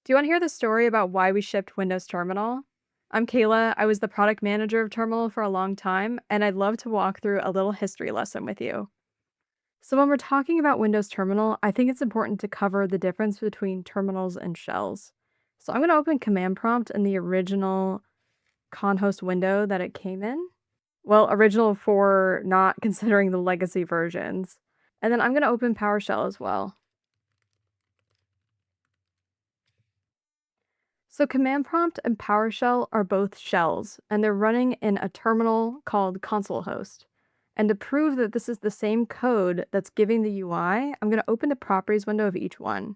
Do you want to hear the story about why we shipped Windows Terminal? I'm Kayla. I was the product manager of Terminal for a long time, and I'd love to walk through a little history lesson with you. So, when we're talking about Windows Terminal, I think it's important to cover the difference between terminals and shells. So, I'm going to open Command Prompt in the original conhost window that it came in. Well, original for not considering the legacy versions. And then I'm going to open PowerShell as well. So Command Prompt and PowerShell are both shells, and they're running in a terminal called console host. And to prove that this is the same code that's giving the UI, I'm going to open the properties window of each one.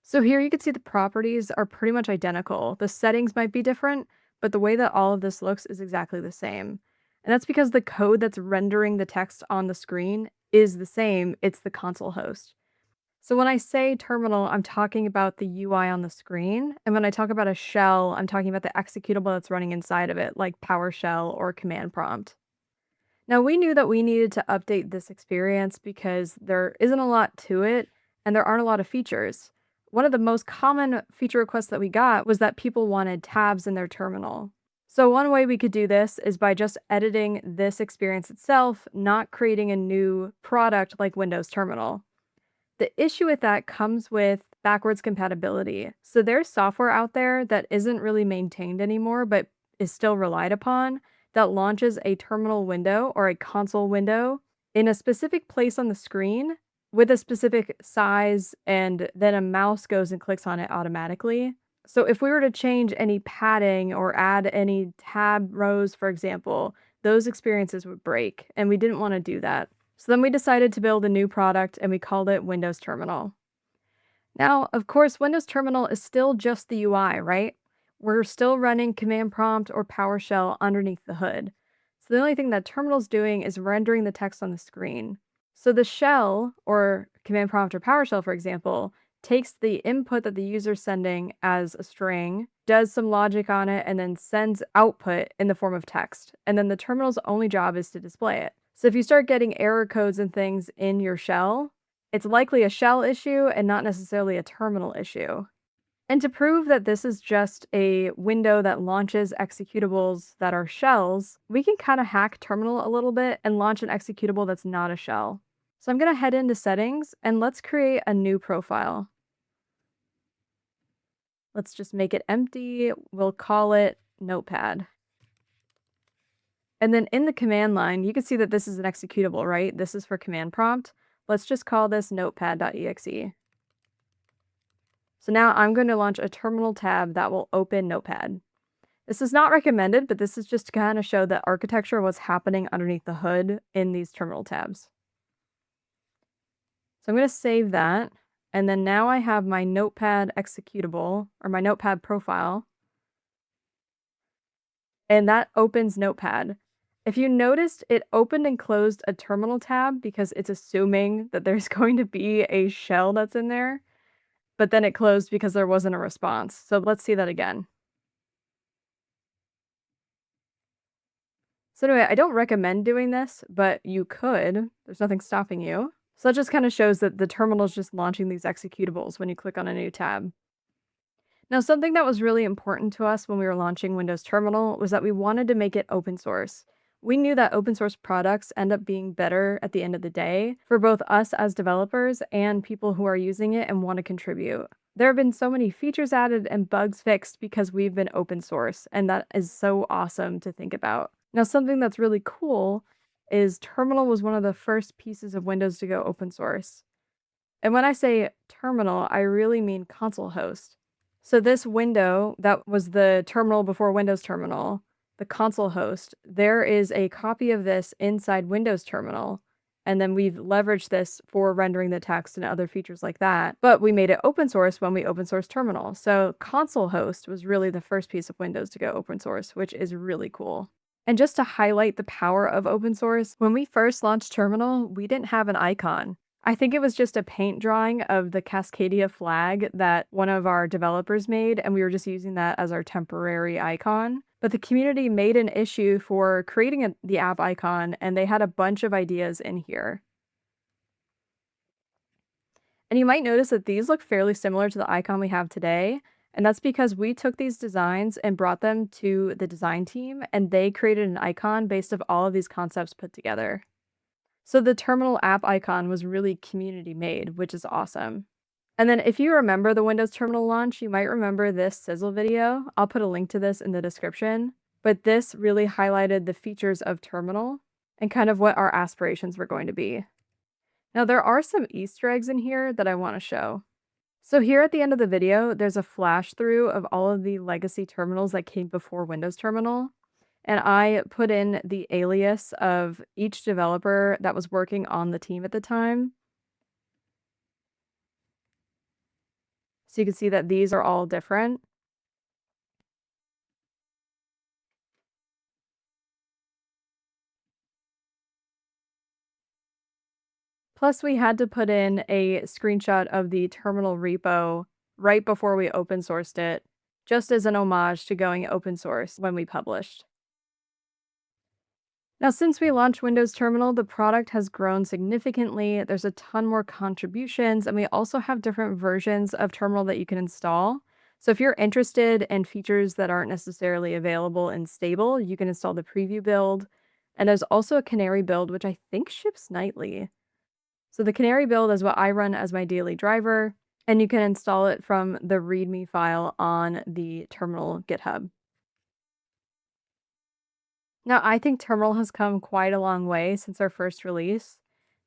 So here you can see the properties are pretty much identical. The settings might be different, but the way that all of this looks is exactly the same. And that's because the code that's rendering the text on the screen is the same. It's the console host. So when I say terminal, I'm talking about the UI on the screen. And when I talk about a shell, I'm talking about the executable that's running inside of it, like PowerShell or command prompt. Now, we knew that we needed to update this experience because there isn't a lot to it and there aren't a lot of features. One of the most common feature requests that we got was that people wanted tabs in their terminal. So, one way we could do this is by just editing this experience itself, not creating a new product like Windows Terminal. The issue with that comes with backwards compatibility. So there's software out there that isn't really maintained anymore, but is still relied upon that launches a terminal window or a console window in a specific place on the screen with a specific size, and then a mouse goes and clicks on it automatically. So if we were to change any padding or add any tab rows, for example, those experiences would break, and we didn't want to do that. So then we decided to build a new product and we called it Windows Terminal. Now, of course, Windows Terminal is still just the UI, right? We're still running Command Prompt or PowerShell underneath the hood. So the only thing that Terminal's doing is rendering the text on the screen. So the shell, or Command Prompt or PowerShell, for example, takes the input that the user's sending as a string, does some logic on it, and then sends output in the form of text. And then the terminal's only job is to display it. So if you start getting error codes and things in your shell, it's likely a shell issue and not necessarily a terminal issue. And to prove that this is just a window that launches executables that are shells, we can kind of hack terminal a little bit and launch an executable that's not a shell. So I'm going to head into settings and let's create a new profile. Let's just make it empty. We'll call it Notepad. And then in the command line, you can see that this is an executable, right? This is for command prompt. Let's just call this notepad.exe. So now I'm going to launch a terminal tab that will open Notepad. This is not recommended, but this is just to kind of show the architecture of what's happening underneath the hood in these terminal tabs. So I'm going to save that. And then now I have my Notepad executable, or my Notepad profile. And that opens Notepad. If you noticed, it opened and closed a terminal tab because it's assuming that there's going to be a shell that's in there, but then it closed because there wasn't a response. So let's see that again. So anyway, I don't recommend doing this, but you could. There's nothing stopping you. So that just kind of shows that the terminal is just launching these executables when you click on a new tab. Now, something that was really important to us when we were launching Windows Terminal was that we wanted to make it open source. We knew that open source products end up being better at the end of the day for both us as developers and people who are using it and want to contribute. There have been so many features added and bugs fixed because we've been open source, and that is so awesome to think about. Now, something that's really cool is Terminal was one of the first pieces of Windows to go open source. And when I say terminal, I really mean console host. So this window that was the terminal before Windows Terminal, the console host, there is a copy of this inside Windows Terminal. And then we've leveraged this for rendering the text and other features like that. But we made it open source when we open sourced Terminal. So console host was really the first piece of Windows to go open source, which is really cool. And just to highlight the power of open source, when we first launched Terminal, we didn't have an icon. I think it was just a paint drawing of the Cascadia flag that one of our developers made, and we were just using that as our temporary icon. But the community made an issue for creating the app icon, and they had a bunch of ideas in here. And you might notice that these look fairly similar to the icon we have today. And that's because we took these designs and brought them to the design team, and they created an icon based of all of these concepts put together. So the terminal app icon was really community made, which is awesome. And then if you remember the Windows Terminal launch, you might remember this sizzle video. I'll put a link to this in the description. But this really highlighted the features of Terminal and kind of what our aspirations were going to be. Now, there are some Easter eggs in here that I want to show. So here at the end of the video, there's a flash through of all of the legacy terminals that came before Windows Terminal. And I put in the alias of each developer that was working on the team at the time. So you can see that these are all different. Plus, we had to put in a screenshot of the terminal repo right before we open sourced it, just as an homage to going open source when we published. Now, since we launched Windows Terminal, the product has grown significantly. There's a ton more contributions, and we also have different versions of Terminal that you can install. So, if you're interested in features that aren't necessarily available in stable, you can install the preview build. And there's also a Canary build, which I think ships nightly. So, the Canary build is what I run as my daily driver, and you can install it from the README file on the Terminal GitHub. Now, I think Terminal has come quite a long way since our first release.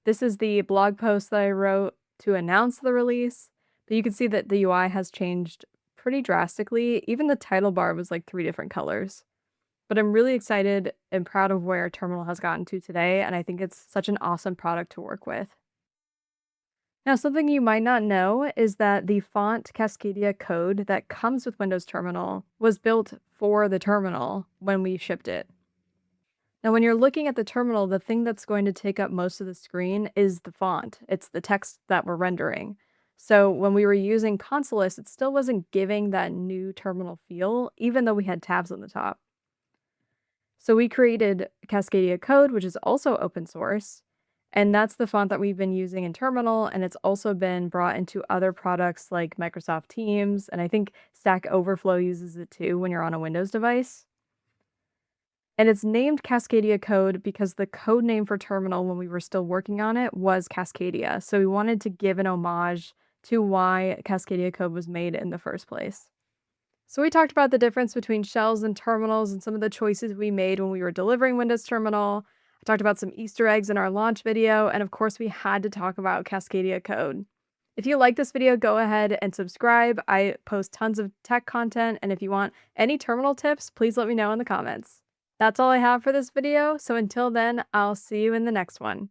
This is the blog post that I wrote to announce the release, but you can see that the UI has changed pretty drastically. Even the title bar was like 3 different colors. But I'm really excited and proud of where Terminal has gotten to today, and I think it's such an awesome product to work with. Now, something you might not know is that the font Cascadia Code that comes with Windows Terminal was built for the terminal when we shipped it. Now, when you're looking at the terminal, the thing that's going to take up most of the screen is the font. It's the text that we're rendering. So when we were using Consoles, it still wasn't giving that new terminal feel, even though we had tabs on the top. So we created Cascadia Code, which is also open source, and that's the font that we've been using in Terminal, and it's also been brought into other products like Microsoft Teams, and I think Stack Overflow uses it too when you're on a Windows device. And it's named Cascadia Code because the code name for Terminal when we were still working on it was Cascadia. So we wanted to give an homage to why Cascadia Code was made in the first place. So we talked about the difference between shells and terminals and some of the choices we made when we were delivering Windows Terminal. I talked about some Easter eggs in our launch video, and of course we had to talk about Cascadia Code. If you like this video, go ahead and subscribe. I post tons of tech content, and if you want any terminal tips, please let me know in the comments. That's all I have for this video, so until then, I'll see you in the next one.